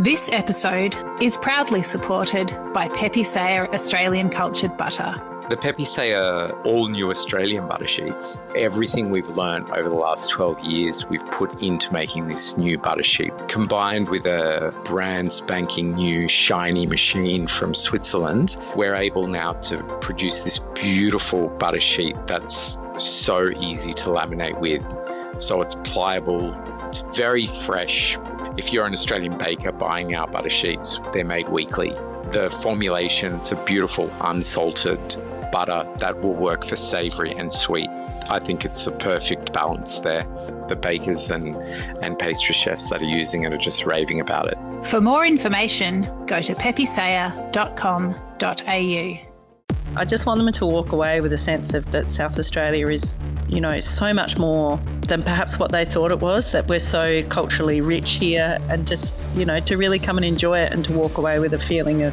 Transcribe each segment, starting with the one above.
This episode is proudly supported by Pepe Sayer Australian Cultured Butter. The Pepe Sayer all new Australian butter sheets. Everything we've learned over the last 12 years, we've put into making this new butter sheet. Combined with a brand spanking new shiny machine from Switzerland, we're able now to produce this beautiful butter sheet that's so easy to laminate with. So it's pliable, it's very fresh. If you're an Australian baker buying our butter sheets, they're made weekly. The formulation, it's a beautiful unsalted butter that will work for savoury and sweet. I think it's a perfect balance there. The bakers and pastry chefs that are using it are just raving about it. For more information, go to pepesayer.com.au. I just want them to walk away with a sense of that South Australia is, so much more than perhaps what they thought it was, that we're so culturally rich here, and just, to really come and enjoy it and to walk away with a feeling of,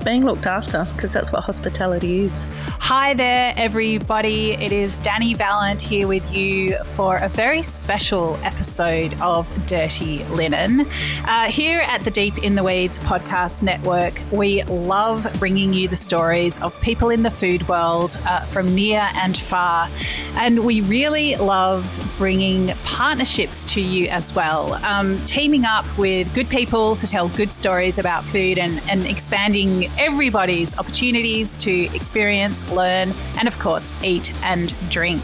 being looked after, because that's what hospitality is. Hi there, everybody. It is Dani Valent here with you for a very special episode of Dirty Linen. Here at the Deep in the Weeds podcast network, we love bringing you the stories of people in the food world from near and far. And we really love bringing partnerships to you as well, teaming up with good people to tell good stories about food and expanding everybody's opportunities to experience, learn, and of course, eat and drink.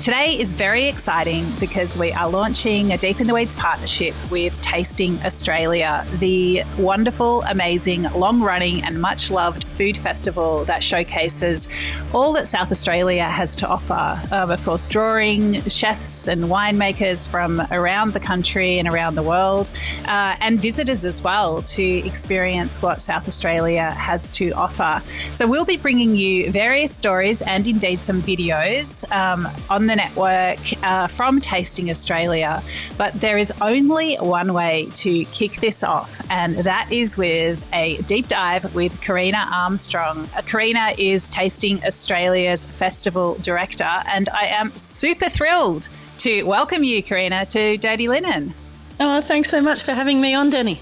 Today is very exciting because we are launching a Deep in the Weeds partnership with Tasting Australia, the wonderful, amazing, long-running and much-loved food festival that showcases all that South Australia has to offer. Of course, drawing chefs and winemakers from around the country and around the world, and visitors as well to experience what South Australia has to offer. So we'll be bringing you various stories and indeed some videos on the network from Tasting Australia. But there is only one way to kick this off, and that is with a deep dive with Karena Armstrong. Karena is Tasting Australia's Festival Director, and I am super thrilled to welcome you, Karena, to Dirty Linen. Oh, thanks so much for having me on, Dani.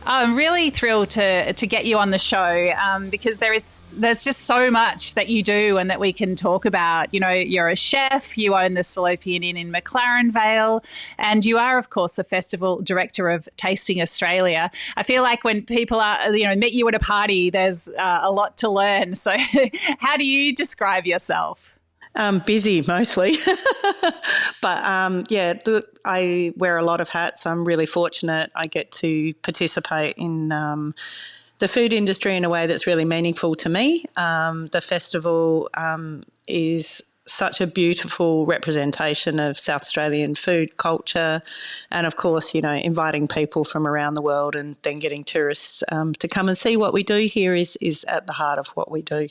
I'm really thrilled to get you on the show because there's just so much that you do and that we can talk about. You're a chef, you own the Salopian Inn in McLaren Vale, and you are, of course, the Festival Director of Tasting Australia. I feel like when people meet you at a party, there's a lot to learn. So how do you describe yourself? Busy mostly, but I wear a lot of hats. I'm really fortunate. I get to participate in the food industry in a way that's really meaningful to me. The festival is such a beautiful representation of South Australian food culture, and of course, inviting people from around the world and then getting tourists to come and see what we do here is at the heart of what we do.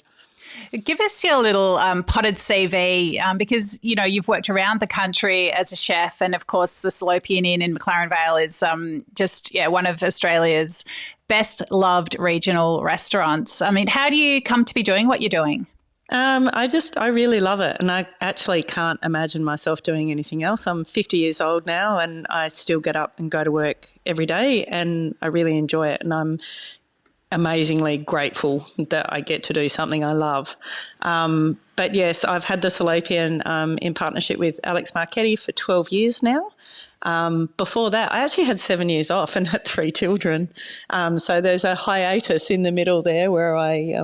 Give us your little potted CV because, you've worked around the country as a chef, and, of course, the Salopian Inn in McLaren Vale is one of Australia's best loved regional restaurants. I mean, how do you come to be doing what you're doing? I really love it, and I actually can't imagine myself doing anything else. I'm 50 years old now, and I still get up and go to work every day, and I really enjoy it, and I'm amazingly grateful that I get to do something I love. But yes, I've had the Salopian in partnership with Alex Marchetti for 12 years now. Before that, I actually had 7 years off and had 3 children. So there's a hiatus in the middle there where I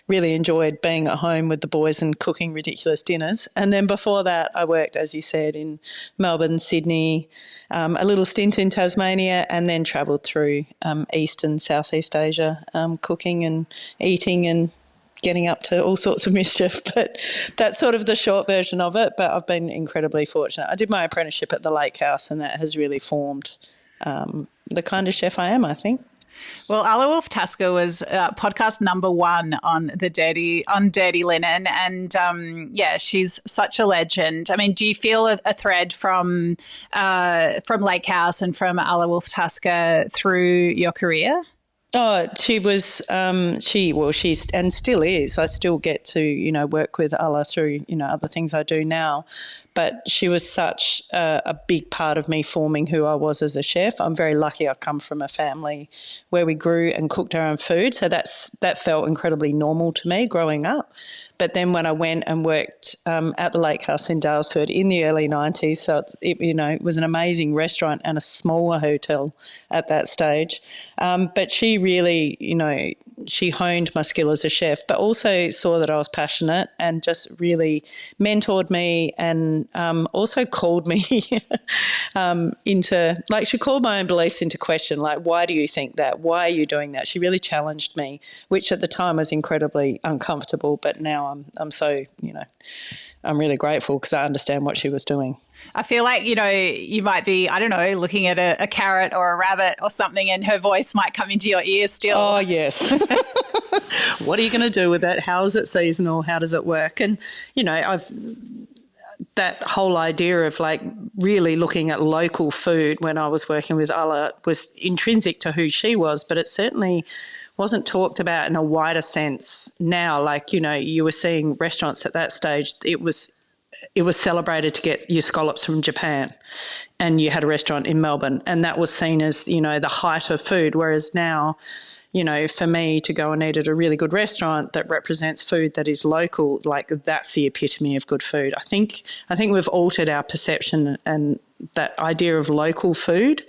really enjoyed being at home with the boys and cooking ridiculous dinners. And then before that, I worked, as you said, in Melbourne, Sydney, a little stint in Tasmania, and then travelled through East and Southeast Asia, cooking and eating and getting up to all sorts of mischief. But that's sort of the short version of it. But I've been incredibly fortunate. I did my apprenticeship at the Lake House, and that has really formed the kind of chef I am, I think. Well, Ala Wolf Tasker was podcast number 1 on Dirty Linen, and she's such a legend. I mean, do you feel a thread from Lake House and from Ala Wolf Tasker through your career? Oh, she was, she's, and still is. I still get to, work with Alla through, other things I do now. But she was such a big part of me forming who I was as a chef. I'm very lucky I come from a family where we grew and cooked our own food. So that felt incredibly normal to me growing up. But then when I went and worked at the Lake House in Daylesford in the early 90s, so it was an amazing restaurant and a smaller hotel at that stage. But she really, she honed my skill as a chef, but also saw that I was passionate and just really mentored me and also called me into, like, she called my own beliefs into question, like, why do you think that? Why are you doing that? She really challenged me, which at the time was incredibly uncomfortable, but now I'm so, I'm really grateful because I understand what she was doing. I feel like, you might be, I don't know, looking at a carrot or a rabbit or something and her voice might come into your ear still. Oh, yes. What are you going to do with that? How is it seasonal? How does it work? And, that whole idea of like really looking at local food when I was working with Alla was intrinsic to who she was, but it certainly wasn't talked about in a wider sense now. Like, you were seeing restaurants at that stage, it was celebrated to get your scallops from Japan, and you had a restaurant in Melbourne, and that was seen as, the height of food. Whereas now, for me to go and eat at a really good restaurant that represents food that is local, like that's the epitome of good food. I think we've altered our perception and that idea of local food,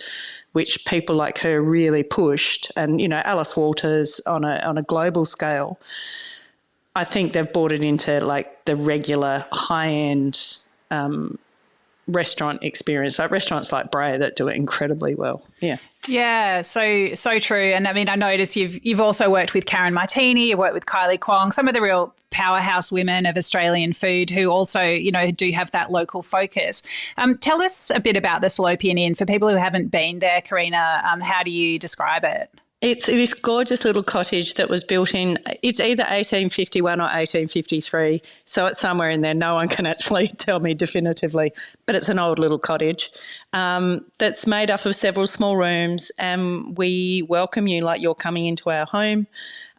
which people like her really pushed, and, Alice Walters on a global scale. I think they've brought it into like the regular high-end restaurant experience, like restaurants like Bray that do it incredibly well. Yeah. Yeah, so true. And I mean, I notice you've also worked with Karen Martini, you've worked with Kylie Kwong, some of the real powerhouse women of Australian food who also, do have that local focus. Tell us a bit about the Salopian Inn for people who haven't been there, Karina. How do you describe it? It's this gorgeous little cottage that was built in, it's either 1851 or 1853, so it's somewhere in there. No one can actually tell me definitively, but it's an old little cottage that's made up of several small rooms, and we welcome you like you're coming into our home.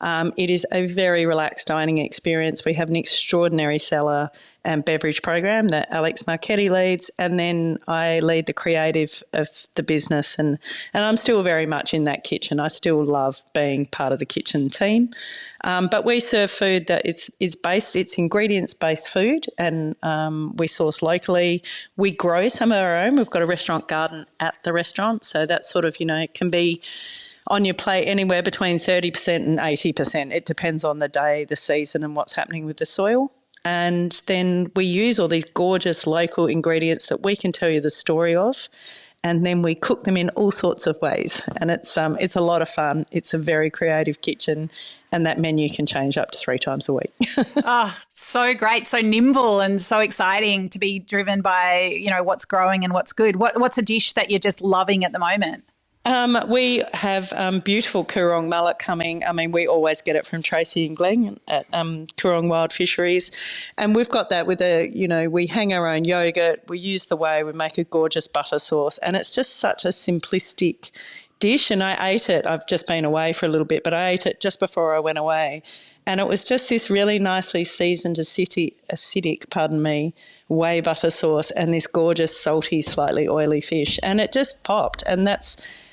It is a very relaxed dining experience. We have an extraordinary cellar and beverage program that Alex Marchetti leads, and then I lead the creative of the business, and I'm still very much in that kitchen. I still love being part of the kitchen team. But we serve food that it's ingredients-based food, and we source locally. We grow some of our own. We've got a restaurant garden at the restaurant, so that sort of, it can be on your plate anywhere between 30% and 80%. It depends on the day, the season, and what's happening with the soil. And then we use all these gorgeous local ingredients that we can tell you the story of, and then we cook them in all sorts of ways. And it's a lot of fun. It's a very creative kitchen, and that menu can change up to 3 times a week. Oh, so great, so nimble and so exciting to be driven by, what's growing and what's good. What's a dish that you're just loving at the moment? We have beautiful Coorong mullet coming. I mean, we always get it from Tracy and Glenn at Coorong Wild Fisheries. And we've got that with we hang our own yogurt, we use the whey, we make a gorgeous butter sauce. And it's just such a simplistic dish. And I ate it. I've just been away for a little bit, but I ate it just before I went away. And it was just this really nicely seasoned acidic, whey butter sauce and this gorgeous salty, slightly oily fish. And it just popped. And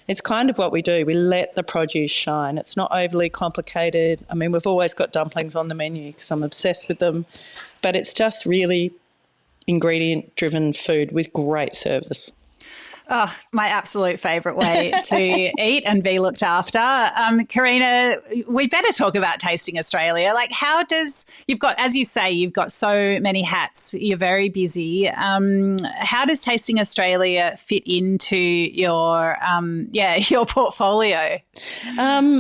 it's kind of what we do. We let the produce shine. It's not overly complicated. I mean, we've always got dumplings on the menu because I'm obsessed with them. But it's just really ingredient-driven food with great service. Oh, my absolute favourite way to eat and be looked after. Karina, we better talk about Tasting Australia. Like, as you say, you've got so many hats. You're very busy. How does Tasting Australia fit into your portfolio?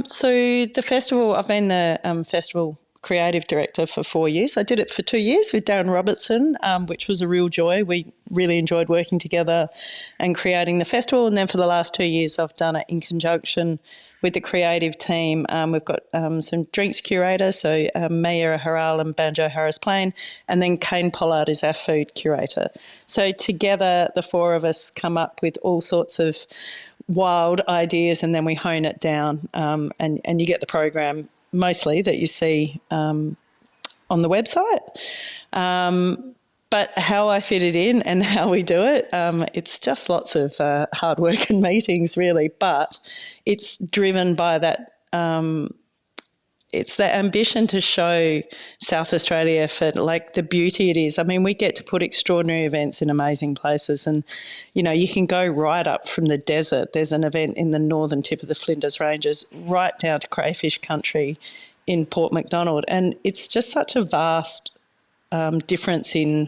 So the festival, I've been the festival creative director for 4 years. I did it for 2 years with Darren Robertson, which was a real joy. We really enjoyed working together and creating the festival. And then for the last 2 years, I've done it in conjunction with the creative team. We've got some drinks curators, so Maya Haral and Banjo Harris Plain, and then Kane Pollard is our food curator. So together, the 4 of us come up with all sorts of wild ideas, and then we hone it down, and you get the program mostly that you see on the website. But how I fit it in and how we do it, it's just lots of hard work and meetings, really. But it's driven by that. It's the ambition to show South Australia for like the beauty it is. I mean, we get to put extraordinary events in amazing places, and you can go right up from the desert. There's an event in the northern tip of the Flinders Ranges, right down to crayfish country in Port Macdonald, and it's just such a vast difference in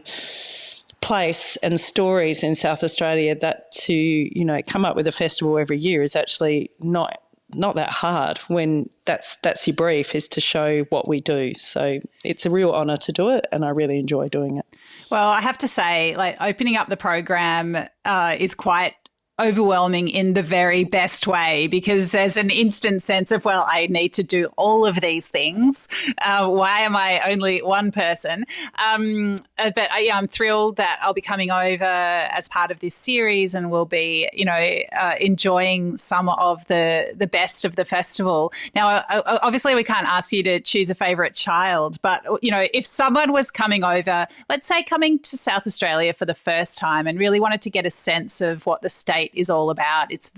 place and stories in South Australia that to come up with a festival every year is actually not that hard when that's your brief, is to show what we do. So it's a real honour to do it, and I really enjoy doing it. Well, I have to say, like, opening up the program is quite overwhelming in the very best way, because there's an instant sense of, well, I need to do all of these things. Why am I only one person? But I'm thrilled that I'll be coming over as part of this series, and we'll be, enjoying some of the best of the festival. Now, obviously, we can't ask you to choose a favourite child, but, if someone was coming over, let's say coming to South Australia for the first time and really wanted to get a sense of what the state is all about. It's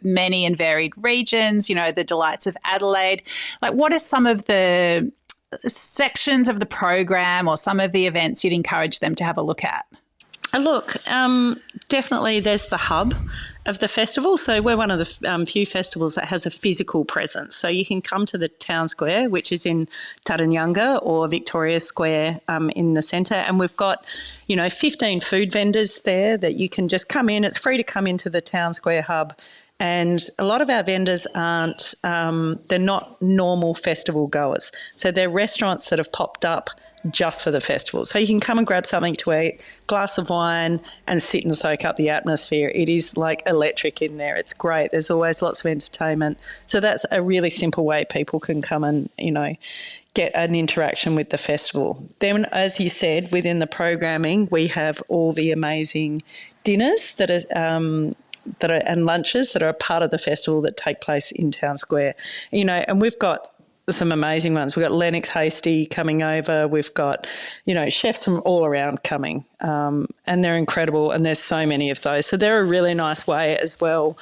many and varied regions, the delights of Adelaide. Like, what are some of the sections of the program or some of the events you'd encourage them to have a look at? Look, definitely there's the hub of the festival. So we're one of the few festivals that has a physical presence. So you can come to the town square, which is in Tadanyanga, or Victoria Square in the centre. And we've got, 15 food vendors there that you can just come in. It's free to come into the town square hub. And a lot of our vendors they're not normal festival goers. So they're restaurants that have popped up just for the festival. So you can come and grab something to eat, glass of wine, and sit and soak up the atmosphere. It is like electric in there. It's great. There's always lots of entertainment. So that's a really simple way people can come and, get an interaction with the festival. Then, as you said, within the programming, we have all the amazing dinners that are and lunches that are a part of the festival that take place in Town Square. And we've got some amazing ones. We've got Lennox Hasty coming over. We've got, chefs from all around coming, and they're incredible, and there's so many of those. So they're a really nice way as well.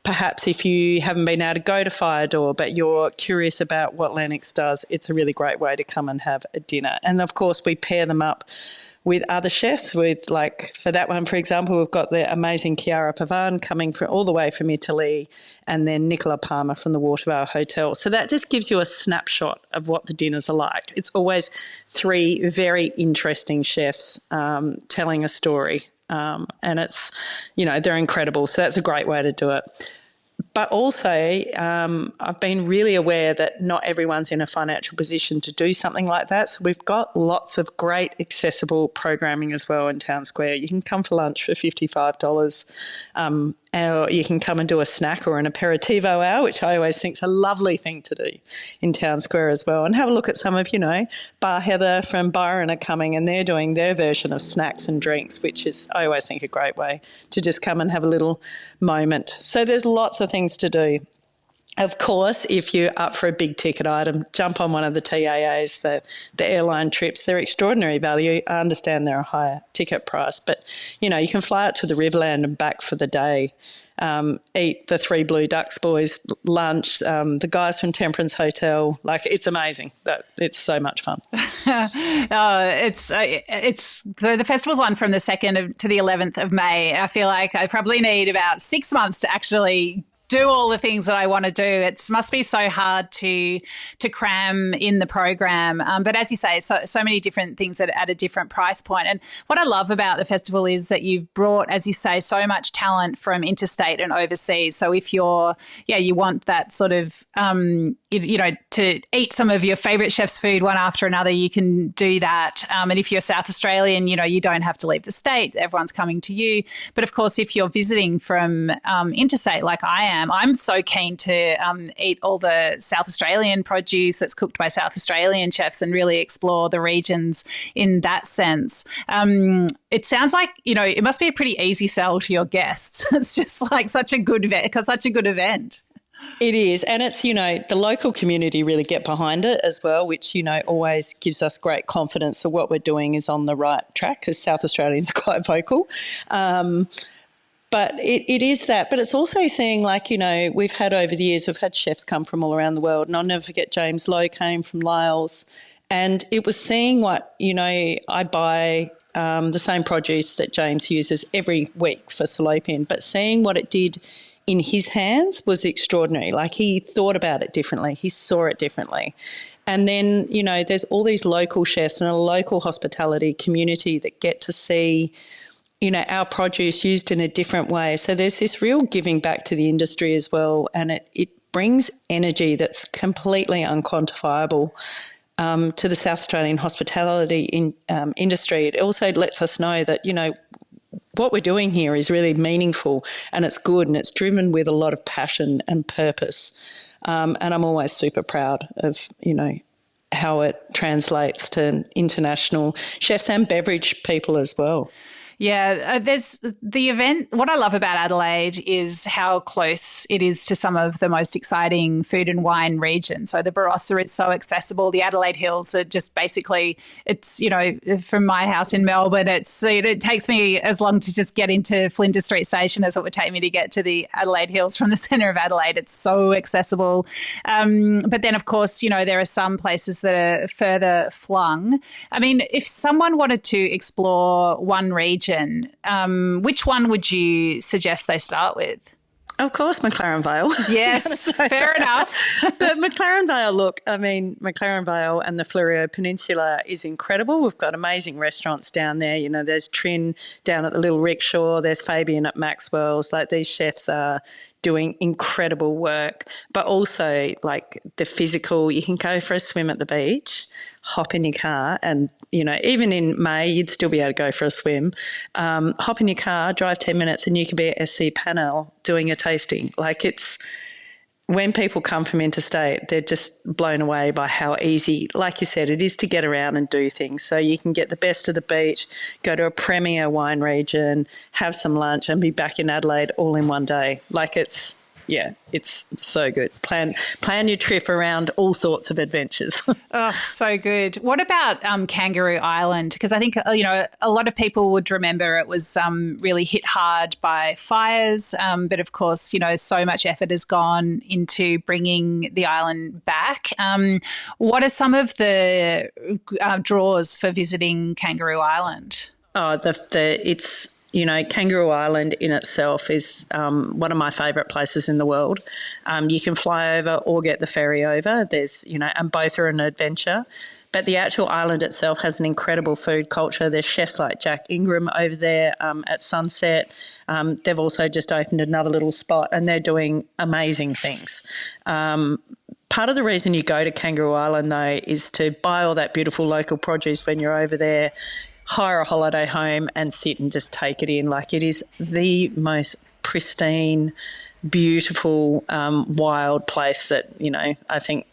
Perhaps if you haven't been able to go to Fire Door but you're curious about what Lennox does, it's a really great way to come and have a dinner. And, of course, we pair them up with other chefs. With, like, for that one, for example, we've got the amazing Chiara Pavan coming all the way from Italy, and then Nicola Palmer from the Watervale Hotel. So that just gives you a snapshot of what the dinners are like. It's always three very interesting chefs telling a story, and it's, they're incredible. So that's a great way to do it. But also, I've been really aware that not everyone's in a financial position to do something like that. So we've got lots of great accessible programming as well in Town Square. You can come for lunch for $55, or you can come and do a snack or an aperitivo hour, which I always think is a lovely thing to do in Town Square as well. And have a look at some of, Bar Heather from Byron are coming, and they're doing their version of snacks and drinks, which is, I always think, a great way to just come and have a little moment. So there's lots of things to do. Of course, if you're up for a big ticket item, jump on one of the TAAs, the airline trips. They're extraordinary value. I understand they're a higher ticket price, but, you can fly out to the Riverland and back for the day, eat the Three Blue Ducks boys lunch, the guys from Temperance Hotel. Like, it's amazing. It's so much fun. It's so the festival's on from the 2nd to the 11th of May. I feel like I probably need about 6 months to actually do all the things that I want to do. It must be so hard to cram in the program. But as you say, so many different things at a different price point. And what I love about the festival is that you've brought, as you say, so much talent from interstate and overseas. So if you want that sort of, to eat some of your favourite chef's food one after another, you can do that. And if you're South Australian, you don't have to leave the state. Everyone's coming to you. But of course, if you're visiting from interstate like I am, I'm so keen to eat all the South Australian produce that's cooked by South Australian chefs and really explore the regions in that sense. It sounds like, it must be a pretty easy sell to your guests. It's just like such a good event. It is. And it's, the local community really get behind it as well, which, always gives us great confidence that what we're doing is on the right track, because South Australians are quite vocal. But it is that. But it's also seeing, we've had over the years, we've had chefs come from all around the world. And I'll never forget James Lowe came from Lyles. And it was seeing what, I buy the same produce that James uses every week for Salopian, but seeing what it did in his hands was extraordinary. Like, he thought about it differently. He saw it differently. And then, there's all these local chefs and a local hospitality community that get to see, our produce used in a different way. So there's this real giving back to the industry as well. And it brings energy that's completely unquantifiable to the South Australian hospitality industry. It also lets us know that, what we're doing here is really meaningful, and it's good, and it's driven with a lot of passion and purpose. And I'm always super proud of, how it translates to international chefs and beverage people as well. Yeah, there's the event. What I love about Adelaide is how close it is to some of the most exciting food and wine regions. So the Barossa is so accessible. The Adelaide Hills are just basically, it's, from my house in Melbourne, it takes me as long to just get into Flinders Street Station as it would take me to get to the Adelaide Hills from the centre of Adelaide. It's so accessible. But then, of course, there are some places that are further flung. I mean, if someone wanted to explore one region, which one would you suggest they start with? Of course, McLaren Vale. Yes, fair enough. But McLaren Vale, McLaren Vale and the Fleurieu Peninsula is incredible. We've got amazing restaurants down there. There's Trin down at the Little Rickshaw. There's Fabian at Maxwell's. These chefs are doing incredible work, but also the physical. You can go for a swim at the beach, hop in your car, and even in May you'd still be able to go for a swim. Hop in your car, drive 10 minutes, and you could be at SC Panel doing a tasting. It's when people come from interstate, they're just blown away by how easy, like you said, it is to get around and do things. So you can get the best of the beach, go to a premier wine region, have some lunch, and be back in Adelaide all in one day. It's so good. Plan your trip around all sorts of adventures. Oh, so good. What about Kangaroo Island? Because I think, a lot of people would remember it was really hit hard by fires. But of course, so much effort has gone into bringing the island back. What are some of the draws for visiting Kangaroo Island? Oh, Kangaroo Island in itself is one of my favourite places in the world. You can fly over or get the ferry over. And both are an adventure. But the actual island itself has an incredible food culture. There's chefs like Jack Ingram over there at sunset. They've also just opened another little spot, and they're doing amazing things. Part of the reason you go to Kangaroo Island, though, is to buy all that beautiful local produce when you're over there, hire a holiday home and sit and just take it in. It is the most pristine, beautiful, wild place that, I think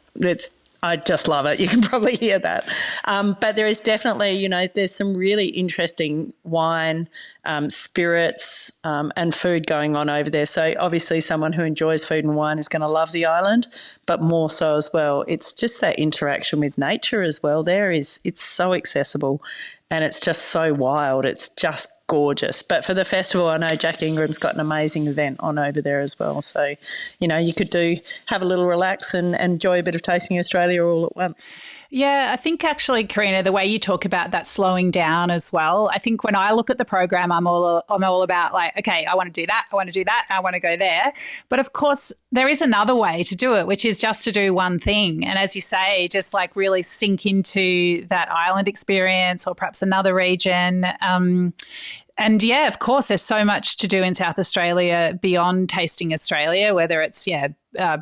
I just love it. You can probably hear that. But there is definitely, there's some really interesting wine, spirits and food going on over there. So obviously someone who enjoys food and wine is going to love the island, but more so as well, it's just that interaction with nature as well. It's so accessible. And it's just so wild. It's just gorgeous. But for the festival, I know Jack Ingram's got an amazing event on over there as well. So, you could have a little relax and enjoy a bit of Tasting Australia all at once. Yeah, I think actually, Karina, the way you talk about that slowing down as well, I think when I look at the program, I'm all about okay, I want to do that, I want to do that, I want to go there. But of course, there is another way to do it, which is just to do one thing. And as you say, just really sink into that island experience or perhaps another region. And yeah, of course, there's so much to do in South Australia beyond Tasting Australia, whether it's,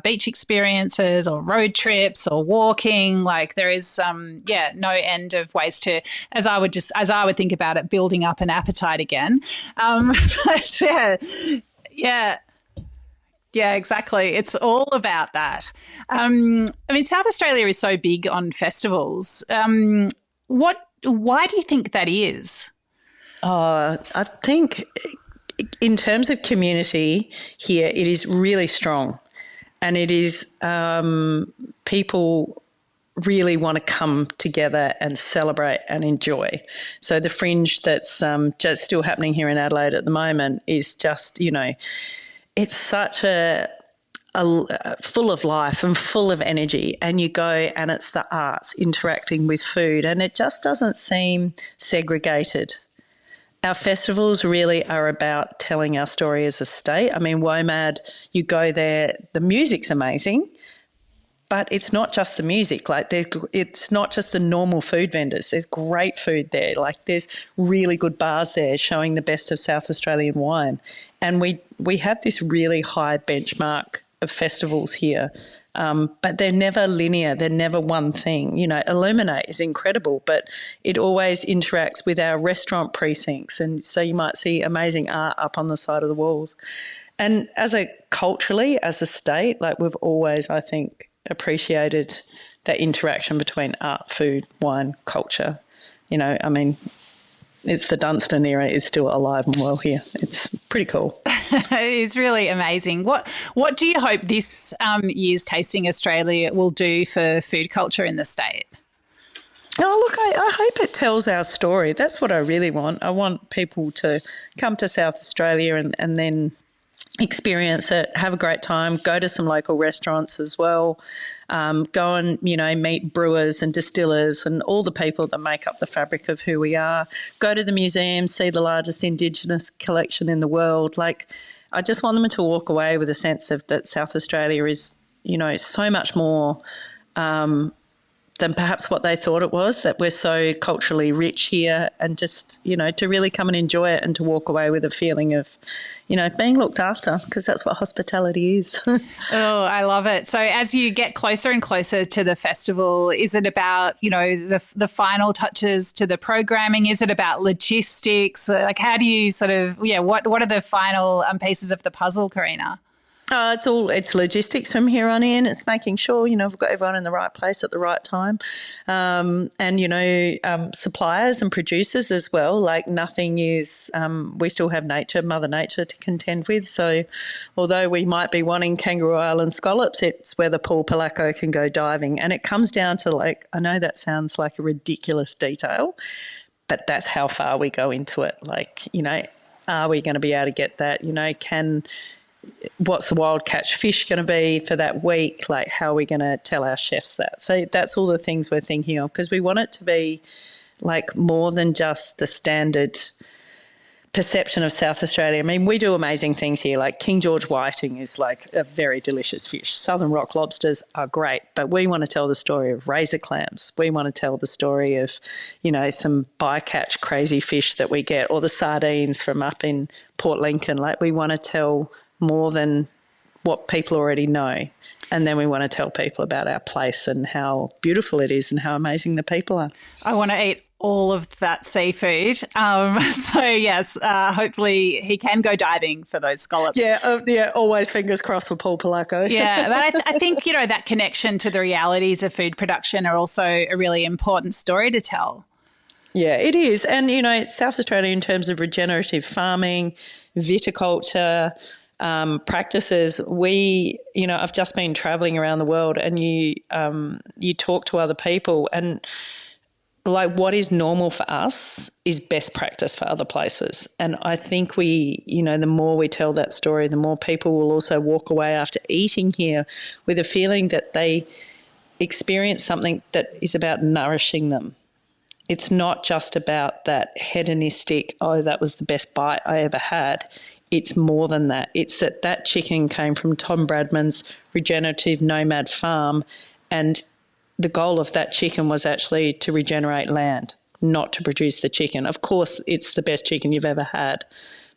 beach experiences or road trips or walking. There is, no end of ways to, as I would think about it, building up an appetite again. But yeah, exactly. It's all about that. South Australia is so big on festivals. Why do you think that is? I think in terms of community here, it is really strong. and it is people really want to come together and celebrate and enjoy. So the Fringe that's just still happening here in Adelaide at the moment is just, it's such a full of life and full of energy, and you go and it's the arts interacting with food, and it just doesn't seem segregated. Our festivals really are about telling our story as a state. I mean, WOMAD, you go there, the music's amazing, but it's not just the music. Like, it's not just the normal food vendors. There's great food there. Like, there's really good bars there showing the best of South Australian wine. And we have this really high benchmark of festivals here, but they're never linear. They're never one thing. Illuminate is incredible, but it always interacts with our restaurant precincts. And so you might see amazing art up on the side of the walls. And culturally, as a state, like, we've always, I think, appreciated that interaction between art, food, wine, culture. It's the Dunstan era is still alive and well here. It's pretty cool. It's really amazing. What do you hope this year's Tasting Australia will do for food culture in the state? Oh, look, I hope it tells our story. That's what I really want. I want people to come to South Australia and then experience it, have a great time, go to some local restaurants as well, go and, meet brewers and distillers and all the people that make up the fabric of who we are, go to the museum, see the largest Indigenous collection in the world. Like, I just want them to walk away with a sense of that South Australia is, so much more than perhaps what they thought it was, that we're so culturally rich here, and just, to really come and enjoy it and to walk away with a feeling of, being looked after, because that's what hospitality is. Oh, I love it. So as you get closer and closer to the festival, is it about, the final touches to the programming? Is it about logistics? Like, how do you what are the final pieces of the puzzle, Karena? It's logistics from here on in. It's making sure, we've got everyone in the right place at the right time. Suppliers and producers as well. Like, nothing is, we still have Mother Nature to contend with. So although we might be wanting Kangaroo Island scallops, it's whether Paul Palaco can go diving. And it comes down to, like, I know that sounds like a ridiculous detail, but that's how far we go into it. Like, are we going to be able to get that? What's the wild catch fish going to be for that week? Like, how are we going to tell our chefs that? So that's all the things we're thinking of, because we want it to be like more than just the standard perception of South Australia. I mean, we do amazing things here. Like, King George whiting is like a very delicious fish. Southern rock lobsters are great, but we want to tell the story of razor clams. We want to tell the story of, some bycatch crazy fish that we get, or the sardines from up in Port Lincoln. Like, we want to tell more than what people already know. And then we want to tell people about our place and how beautiful it is and how amazing the people are. I want to eat all of that seafood. So, yes, hopefully he can go diving for those scallops. Yeah, always fingers crossed for Paul Palaco. Yeah, but I think, that connection to the realities of food production are also a really important story to tell. Yeah, it is. And, South Australia, in terms of regenerative farming, viticulture, practices, I've just been traveling around the world, and you talk to other people, and like, what is normal for us is best practice for other places. And I think the more we tell that story, the more people will also walk away after eating here with a feeling that they experience something that is about nourishing them. It's not just about that hedonistic, that was the best bite I ever had. It's more than that. It's that chicken came from Tom Bradman's regenerative nomad farm, and the goal of that chicken was actually to regenerate land, not to produce the chicken. Of course, it's the best chicken you've ever had,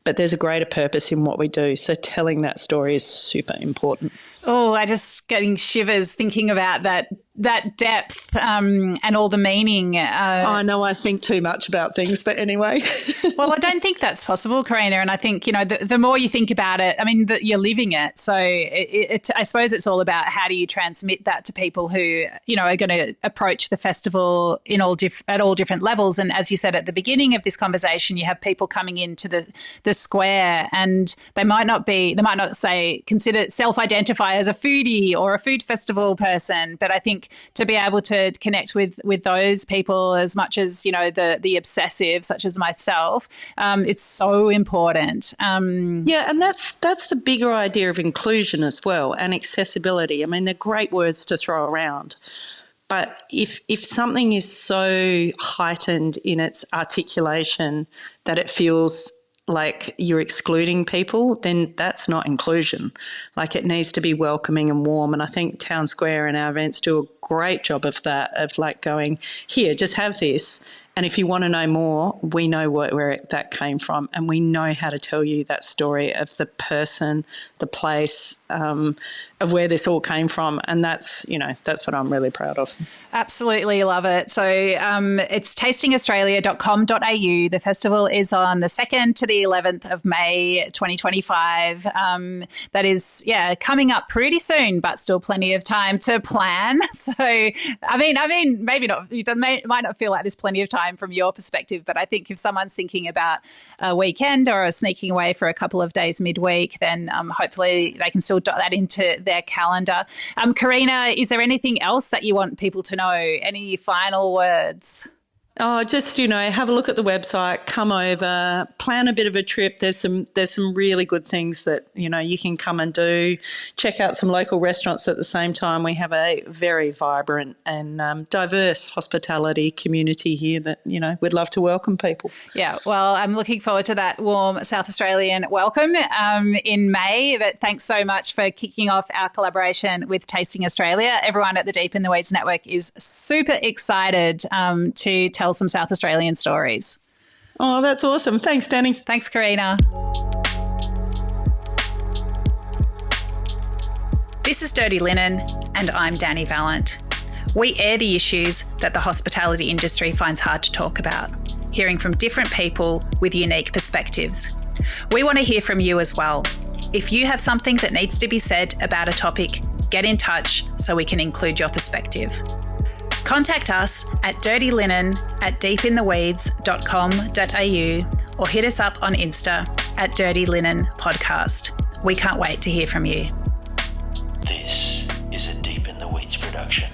but there's a greater purpose in what we do. So telling that story is super important. Oh, I just getting shivers thinking about that that depth and all the meaning. I know I think too much about things, but anyway. Well, I don't think that's possible, Karena. And I think, the more you think about it, I mean, you're living it. So I suppose it's all about how do you transmit that to people who, are going to approach the festival at all different levels. And as you said at the beginning of this conversation, you have people coming into the square and they might not self-identify as a foodie or a food festival person. But I think to be able to connect with those people as much as, the obsessive, such as myself, it's so important. Yeah, and that's the bigger idea of inclusion as well, and accessibility. I mean, they're great words to throw around. But if something is so heightened in its articulation that it feels like you're excluding people, then that's not inclusion. Like, it needs to be welcoming and warm. And I think Town Square and our events do a great job of that, of like going, here, just have this. And if you want to know more, we know where that came from, and we know how to tell you that story of the person, the place, of where this all came from. And that's what I'm really proud of. Absolutely love it. So it's tastingaustralia.com.au. The festival is on the 2nd to the 11th of May 2025. That is, coming up pretty soon, but still plenty of time to plan. So, I mean, maybe not. You might not feel like there's plenty of time from your perspective, but I think if someone's thinking about a weekend or sneaking away for a couple of days midweek, then hopefully they can still dot that into their calendar. Karena, is there anything else that you want people to know? Any final words? Oh, just, have a look at the website, come over, plan a bit of a trip. There's some really good things that, you can come and do. Check out some local restaurants at the same time. We have a very vibrant and diverse hospitality community here that, we'd love to welcome people. Yeah, well, I'm looking forward to that warm South Australian welcome in May. But thanks so much for kicking off our collaboration with Tasting Australia. Everyone at the Deep in the Weeds Network is super excited to tell some South Australian stories. Oh, that's awesome. Thanks, Dani. Thanks, Karena. This is Dirty Linen, and I'm Dani Valent. We air the issues that the hospitality industry finds hard to talk about, hearing from different people with unique perspectives. We want to hear from you as well. If you have something that needs to be said about a topic, get in touch so we can include your perspective. Contact us at dirtylinen@deepintheweeds.com.au or hit us up on Insta at Dirty Linen Podcast. We can't wait to hear from you. This is a Deep in the Weeds production.